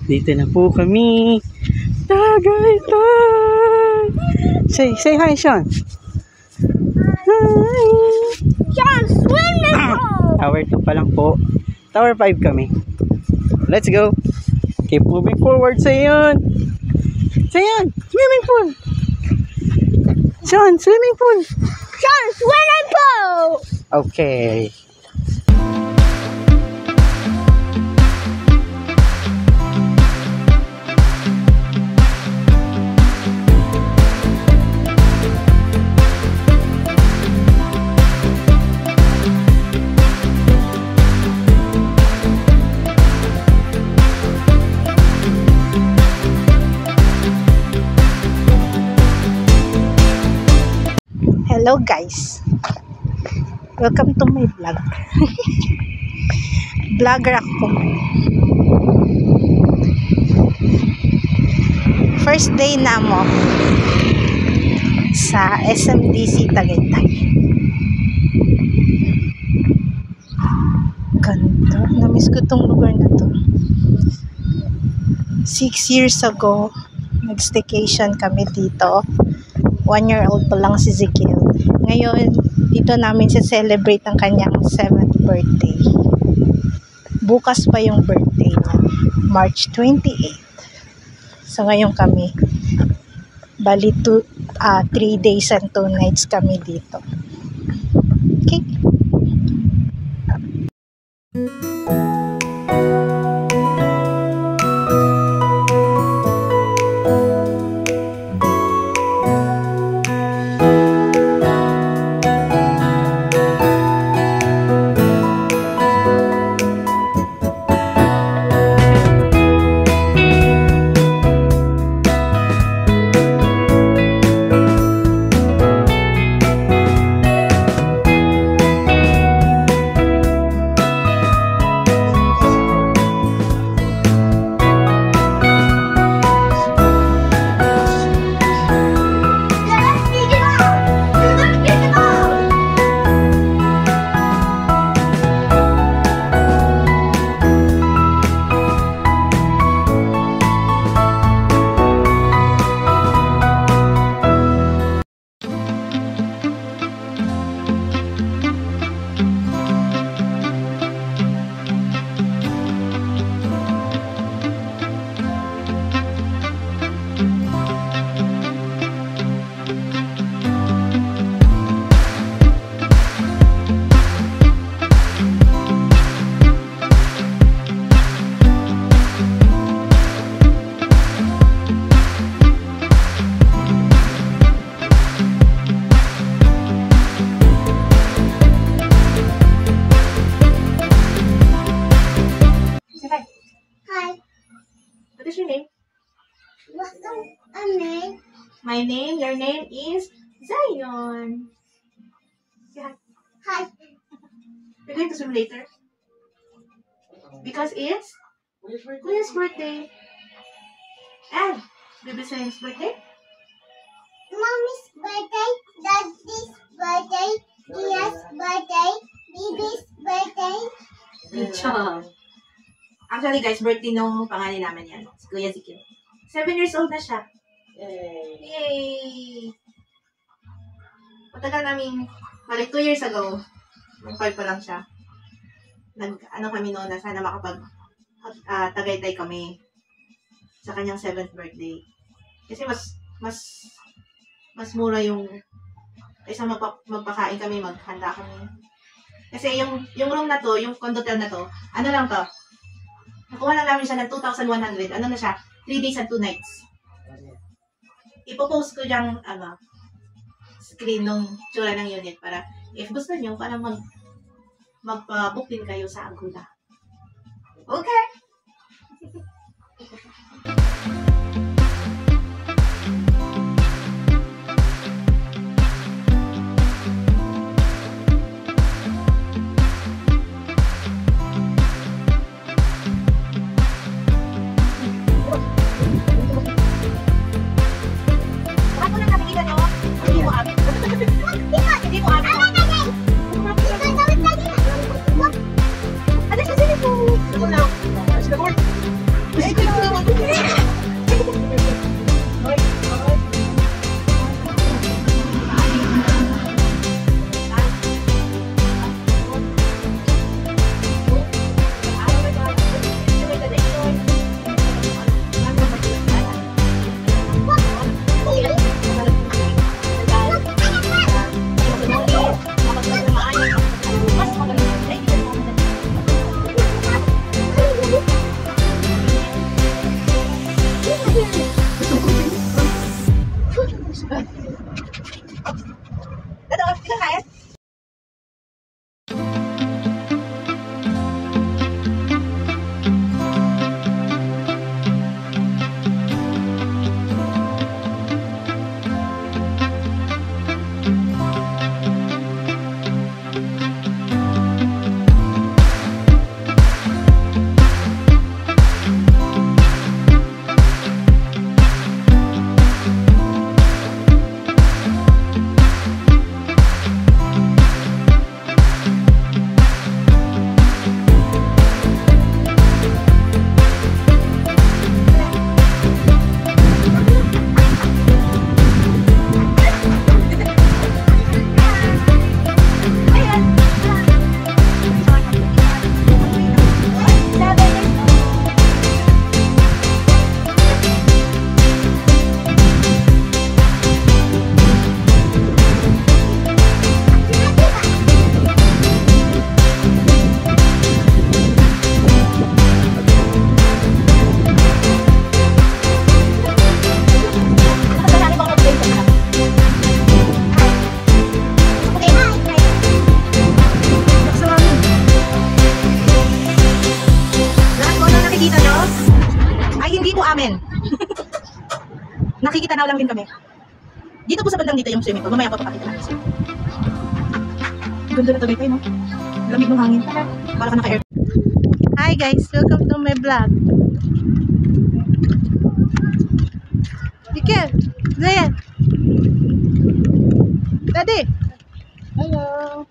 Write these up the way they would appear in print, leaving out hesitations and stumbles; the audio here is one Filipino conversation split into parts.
Dito na po kami. Tagaytay! Say hi, Sean. Hi! Sean, swimming pool! Tower 2 pa lang po. Tower 5 kami. Let's go. Keep moving forward. Sayon! Sayon! Swimming pool! Sean, swimming pool! Sean, swimming pool! Okay. Hello guys, welcome to my vlog. Vlogger ako. First day na mo sa SMDC Tagaytay. Ganda, namiss ko tong lugar na to. 6 years ago nag-staycation kami dito. 1-year-old pa lang si Ezekiel. Ngayon, dito namin siya celebrate ang kanyang 7th birthday. Bukas pa yung birthday niya. March 28. So, ngayon kami. Bali, 3 days and 2 nights kami dito. Okay? What is your name? What's the name? My name, your name is Zion. Say hi. Hi. We're going to swim later. Because it's Kuya's birthday. And Baby Zion's birthday. Mommy's birthday, Daddy's birthday, Tia's birthday, Baby's birthday. Good job. Actually guys, birthday nung pangalan namin yan. Si Kuya Ezekiel. 7 years old na siya. Yay! Matagal namin, balik 2 years ago, nung 5 pa lang siya, kami noon na sana Tagaytay kami sa kanyang 7th birthday. Kasi mas mura yung, kaysa magpakain kami, maghanda kami. Kasi yung room na to, yung condotel na to, ano lang to, nakuha lang namin siya ng 2,100. Ano na siya? 3 days and 2 nights. Ipopost ko diyang screen ng tsura ng unit para if gusto nyo, para magpa-book din kayo sa Agoda. Okay? po amin. Nakikita na lang din kami. Dito po sa bandang dito yung swimming pool. Mamaya papakita natin. Ganda na Tagaytay, no? Lamig ng hangin. Para ka naka-air. Hi guys, welcome to my vlog. Mikel, Zayan. Daddy. Hello.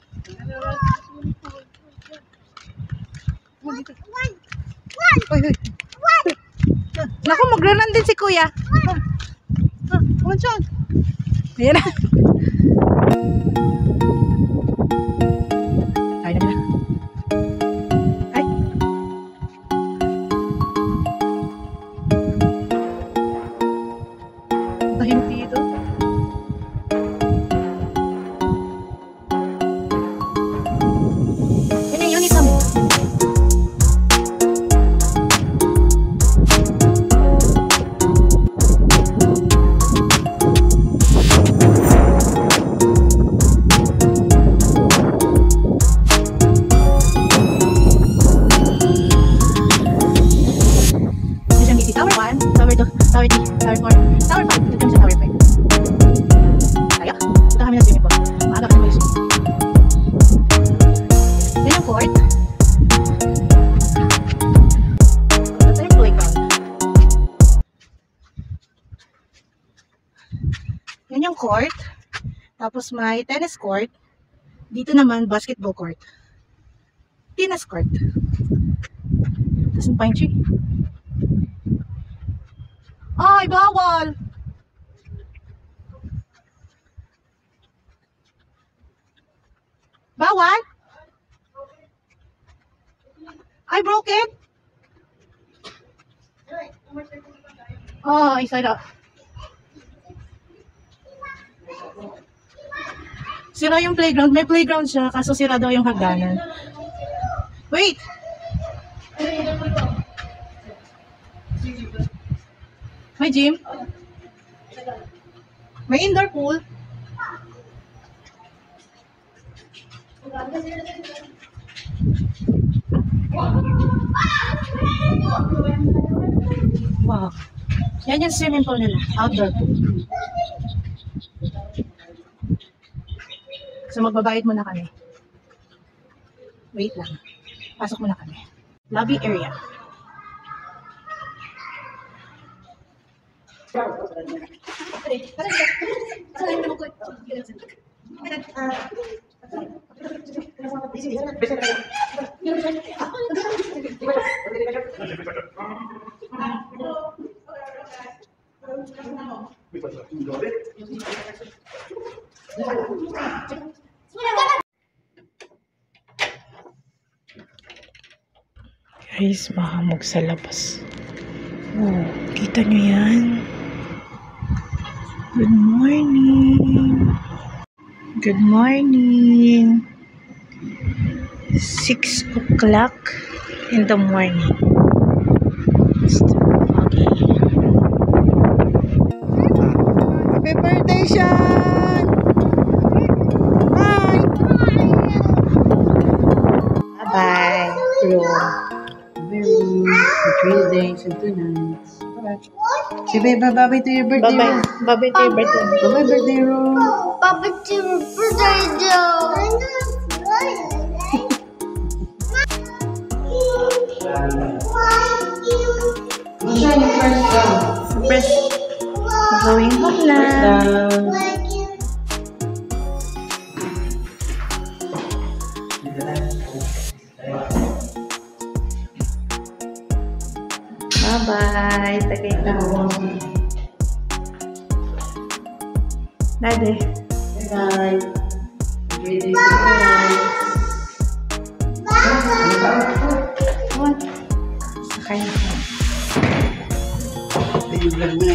Oy, oy. Naku, magranan din si Kuya. Come on. Ayan na. Ay, na. Ay. Tahimik dito. Yan yung unit namin. Tower 1, Tower 2, Tower 3, Tower 4, Tower 5. Dito kami sa Tower 5. Kaya, punta kami ng swimming pool. Maaga kami mag-swimming. Yan yung court. Ito yung playground. Yan yung court. Tapos may tennis court. Dito naman, basketball court. Tennis court. Tapos yung pine tree. Ay, bawal! Bawal? Ay, broken? Oh, isa na. Sira yung playground. May playground siya, kaso sira daw yung hagdanan. Wait! May gym? May indoor pool? Wow. Yan yung swimming pool nila. Outdoor pool. So magbabayad muna kami. Wait lang. Pasok muna kami. Lobby area. Guys, mahamog sa labas. Oh, kita nyo yan? Good morning. Good morning. 6 o'clock in the morning. Okay. Happy birthday, Sean! Bye! Bye-bye. For 3 days and 2 nights. Say bye-bye to your birthday. Bye-bye. Bye-bye to your birthday. Bye-bye, birthday room. Papa to birthday Joe. Press. Going home na. Bye-bye. Tagaytay. Daddy. Bye. What? Sakay na. Ay, yung vlog na.